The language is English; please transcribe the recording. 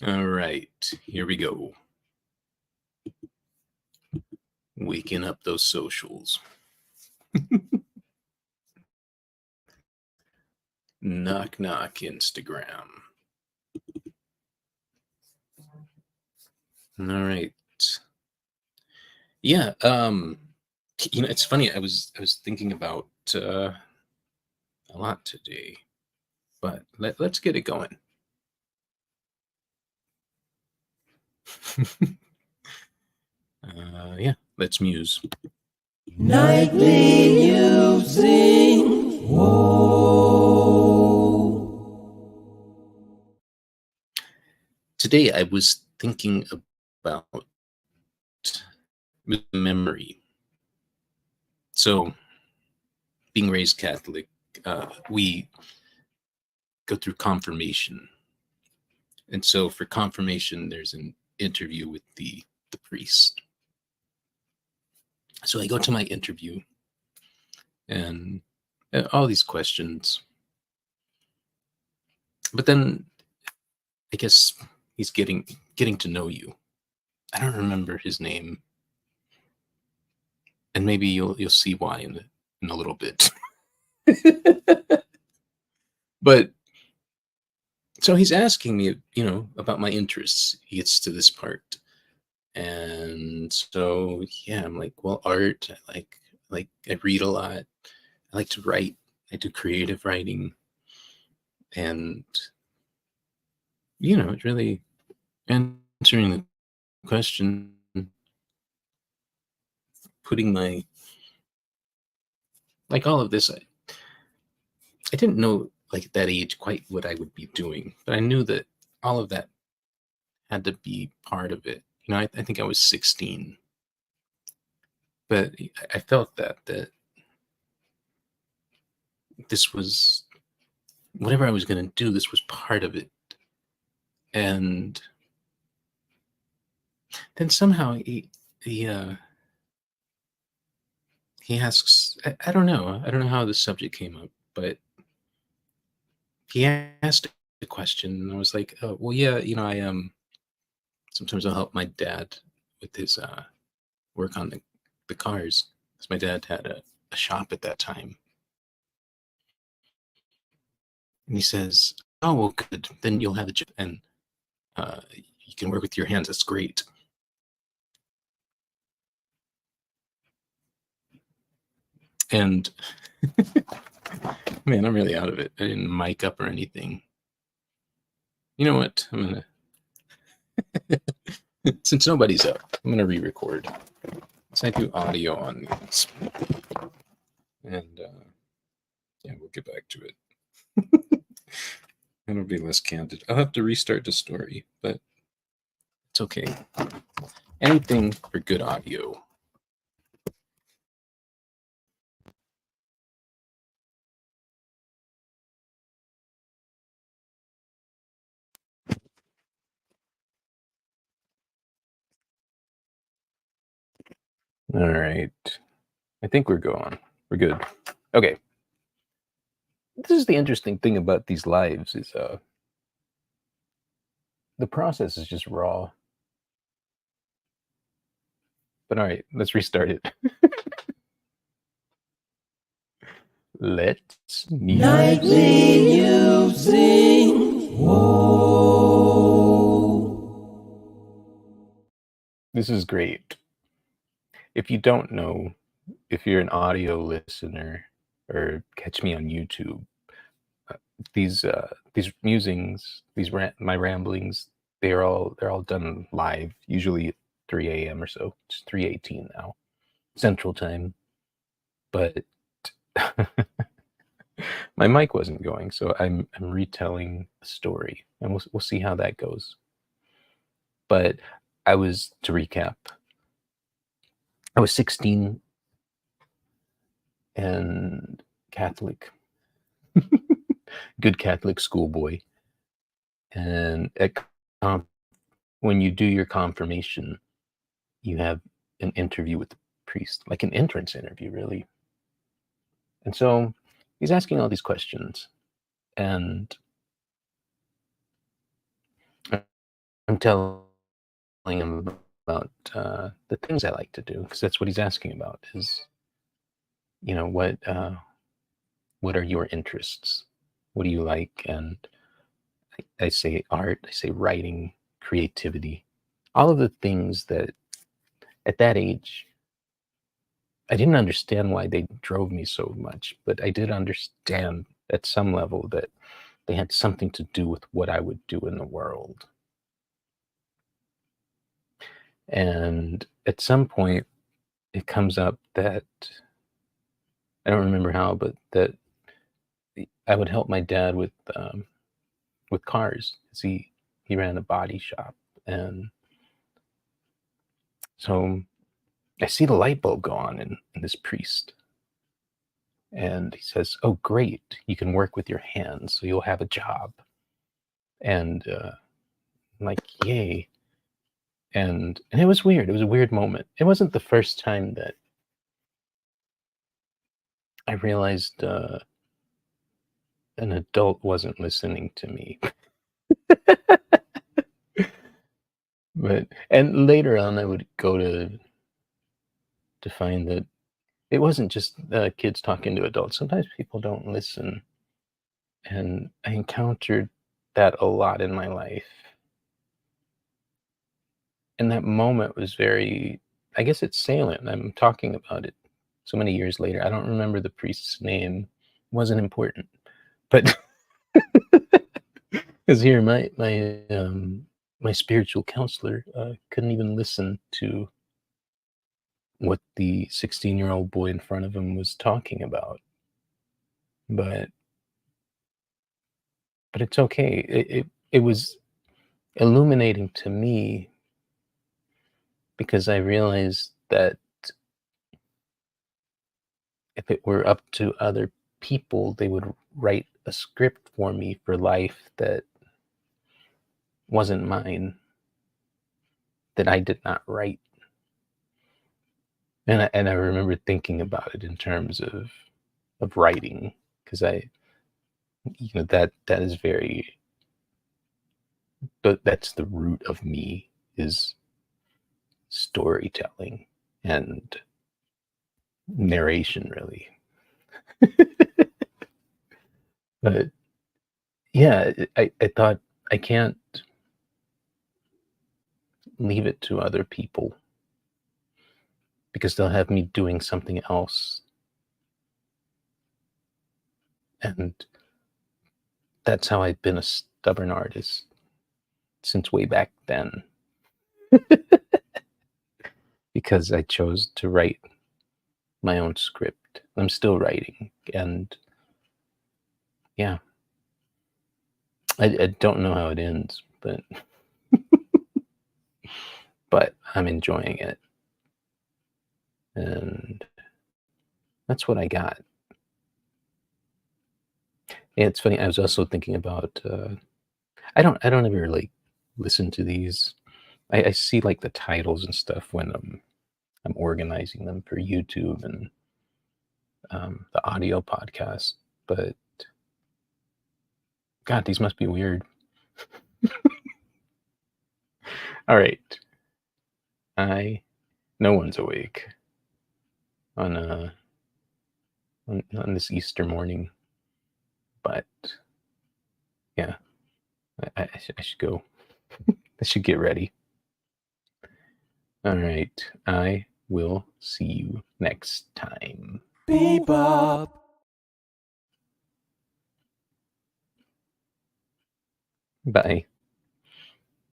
All right, here we go. Waking up those socials. Knock, knock, Instagram. All right. Yeah. It's funny. I was thinking about a lot today, but let's get it going. Yeah, let's muse. Nightly musing. Today I was thinking about memory. So, being raised Catholic, we go through confirmation, and so for confirmation, there's an interview with the priest. So I go to my interview, and all these questions, but then I guess he's getting to know you. I don't remember his name, and maybe you'll see why in a little bit. But so he's asking me, about my interests. He gets to this part, and so yeah, I'm like, well, art. I read a lot. I like to write. I do creative writing, and it's really answering the question, putting my like all of this. I didn't know like at that age quite what I would be doing, but I knew that all of that had to be part of it. I think I was 16, but I felt that this was whatever I was going to do. This was part of it, and then somehow he he asks. I don't know. I don't know how the subject came up, but he asked a question, and I was like, "Oh, well, yeah. I sometimes I'll help my dad with his work on the cars, because my dad had a shop at that time." And he says, "Oh, well, good. Then you'll have a job, and you can work with your hands. That's great." And man, I'm really out of it. I didn't mic up or anything. You know what? I'm gonna since nobody's up, I'm gonna re-record. So I do audio on these, and yeah, we'll get back to it. It'll be less candid. I'll have to restart the story, but it's okay. Anything for good audio. All right. I think we're going. We're good. Okay. This is the interesting thing about these lives is the process is just raw. But all right, let's restart it. Let's Nightly musing. This is great. If you don't know, if you're an audio listener or catch me on YouTube, uh, these musings, my ramblings, they're all done live, usually at 3 a.m. or so. It's 3:18 now, Central Time. But my mic wasn't going, so I'm retelling a story, and we'll see how that goes. But to recap, I was 16 and Catholic, good Catholic schoolboy. And when you do your confirmation, you have an interview with the priest, like an entrance interview, really. And so he's asking all these questions, and telling him about the things I like to do, because that's what he's asking about. Is what are your interests? What do you like? And I say art. I say writing, creativity, all of the things that at that age I didn't understand why they drove me so much, but I did understand at some level that they had something to do with what I would do in the world. And at some point, it comes up that I don't remember how, but that I would help my dad with cars, because he ran a body shop, and so I see the light bulb go on in this priest, and he says, "Oh, great! You can work with your hands, so you'll have a job." And I'm like, "Yay!" And it was weird. It was a weird moment. It wasn't the first time that I realized an adult wasn't listening to me. But and later on, I would go to find that it wasn't just kids talking to adults. Sometimes people don't listen, and I encountered that a lot in my life. And that moment was very, I guess it's salient. I'm talking about it so many years later. I don't remember the priest's name. It wasn't important, but because here my spiritual counselor couldn't even listen to what the 16-year-old boy in front of him was talking about. But it's okay. It was illuminating to me, because I realized that if it were up to other people, they would write a script for me for life that wasn't mine, that I did not write. And I remember thinking about it in terms of writing, because that is very, but that's the root of me, is storytelling and narration, really. But yeah, I thought I can't leave it to other people, because they'll have me doing something else. And that's how I've been a stubborn artist since way back then, because I chose to write my own script. I'm still writing, and yeah, I don't know how it ends, but I'm enjoying it, and that's what I got. Yeah, it's funny. I was also thinking about. I don't ever like listen to these. I see like the titles and stuff when I'm organizing them for YouTube and the audio podcast. But God, these must be weird. All right, I no one's awake on on this Easter morning, but yeah, I should go. I should get ready. All right, I will see you next time. Bebop. Bye.